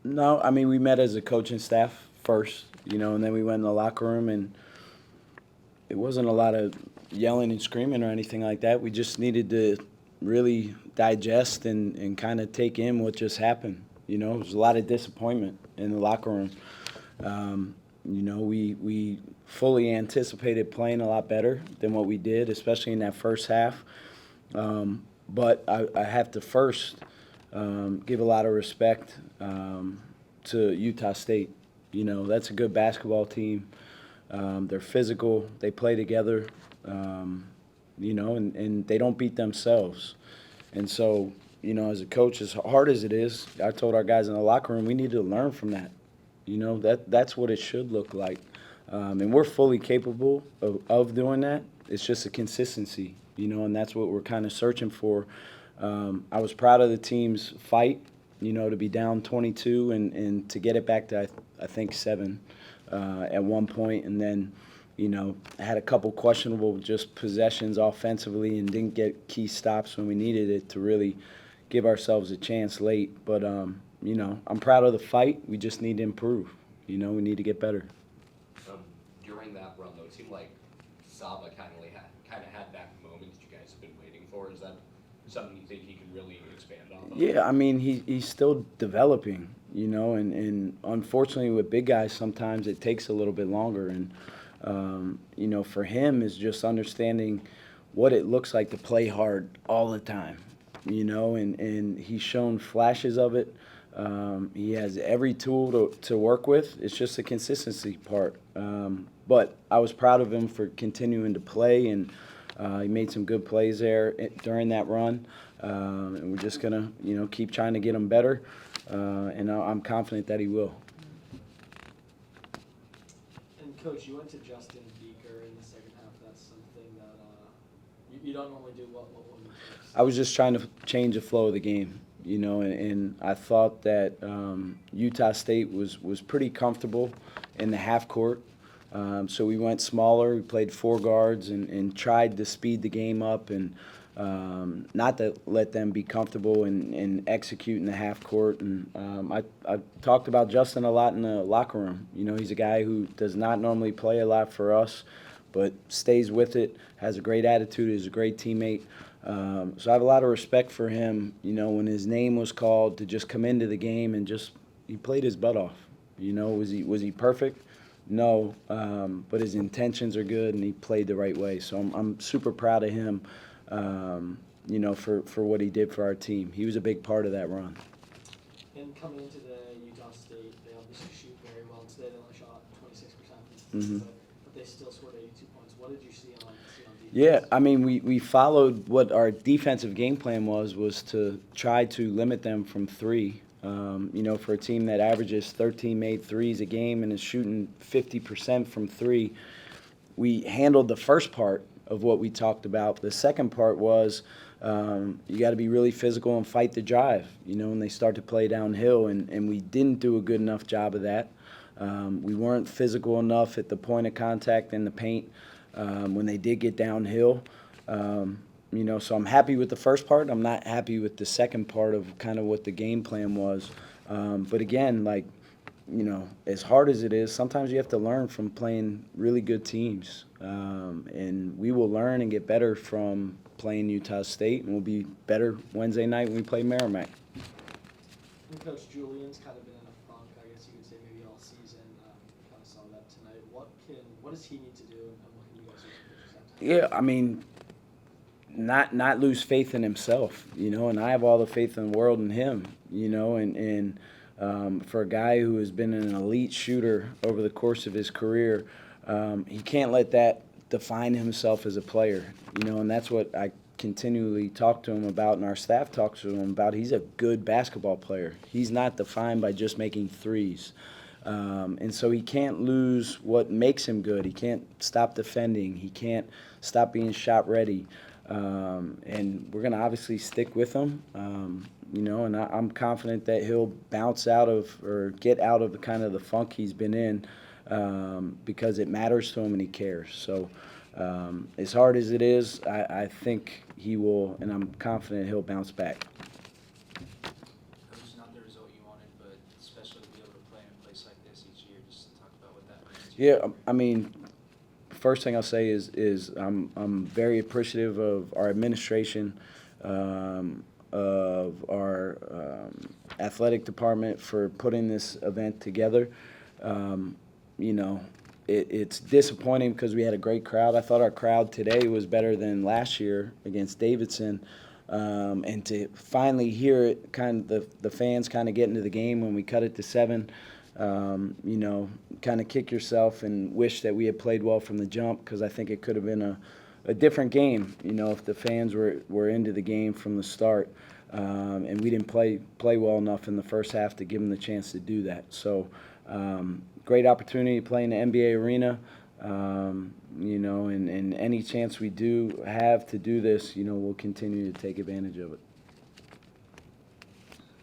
No, I mean, we met as a coaching staff first, and then we went in the locker room, and it wasn't a lot of yelling and screaming or anything like that. We just needed to really digest and kind of take in what just happened. There was a lot of disappointment in the locker room. We fully anticipated playing a lot better than what we did, especially in that first half. But I have to first give a lot of respect to Utah State. That's a good basketball team. They're physical. They play together, and they don't beat themselves. And so, as a coach, as hard as it is, I told our guys in the locker room, we need to learn from that. That's what it should look like. And we're fully capable of doing that. It's just a consistency, and that's what we're kind of searching for. I was proud of the team's fight, to be down 22 and to get it back to, I think, 7 at one point. And then, had a couple questionable just possessions offensively and didn't get key stops when we needed it to really give ourselves a chance late. But, I'm proud of the fight. We just need to improve. We need to get better. During that run, though, it seemed like Saba kind of had that moment that you guys have been waiting for. Is that something you think he can really expand on? Yeah, I mean, he's still developing, and unfortunately with big guys sometimes it takes a little bit longer. And, for him is just understanding what it looks like to play hard all the time, and he's shown flashes of it. He has every tool to work with. It's just a consistency part. But I was proud of him for continuing to play, and he made some good plays there during that run. And we're just going to, keep trying to get him better, and I'm confident that he will. And, Coach, you went to Justin Beaker in the second half. That's something that you don't normally do. What would you do? I was just trying to change the flow of the game. And I thought that Utah State was pretty comfortable in the half court. So we went smaller. We played 4 guards and tried to speed the game up and not to let them be comfortable and execute in the half court. And I talked about Justin a lot in the locker room. He's a guy who does not normally play a lot for us, but stays with it, has a great attitude, is a great teammate. So I have a lot of respect for him, when his name was called to just come into the game and he played his butt off. Was he perfect? No, but his intentions are good and he played the right way. So I'm super proud of him, for what he did for our team. He was a big part of that run. And coming into the Utah State, they obviously shoot very well. Today they only shot 26%, but they still scored 82 points. What did you see on defense? Yeah, I mean, we followed what our defensive game plan was to try to limit them from 3. For a team that averages 13 made threes a game and is shooting 50% from 3, we handled the first part of what we talked about. The second part was you got to be really physical and fight the drive, when they start to play downhill, and we didn't do a good enough job of that. We weren't physical enough at the point of contact in the paint when they did get downhill. So I'm happy with the first part. I'm not happy with the second part of kind of what the game plan was. But again, as hard as it is, sometimes you have to learn from playing really good teams. And we will learn and get better from playing Utah State, and we'll be better Wednesday night when we play Merrimack. And Coach Julian's kind of been in a funk, I guess you could say, maybe all season. Kind of saw that tonight. What does he need to do, and what can you guys do? Yeah, I mean, not lose faith in himself, and I have all the faith in the world in him, and for a guy who has been an elite shooter over the course of his career, he can't let that define himself as a player, and that's what I continually talk to him about, and our staff talks to him about. He's a good basketball player. He's not defined by just making threes. And so he can't lose what makes him good. He can't stop defending. He can't stop being shot ready. And we're going to obviously stick with him, and I'm confident that he'll bounce out of or get out of the kind of the funk he's been in because it matters to him and he cares. So as hard as it is, I think he will, and I'm confident he'll bounce back. It was not the result you wanted, but especially Yeah, I mean, first thing I'll say is I'm very appreciative of our administration, of our athletic department for putting this event together. Um, you know, it's disappointing because we had a great crowd. I thought our crowd today was better than last year against Davidson. And to finally hear it, kind of the fans kind of get into the game when we cut it to 7, you know, kind of kick yourself and wish that we had played well from the jump, because I think it could have been a different game, you know, if the fans were into the game from the start. And we didn't play well enough in the first half to give them the chance to do that. So great opportunity to play in the NBA arena. You know, and any chance we do have to do this, you know, we'll continue to take advantage of it.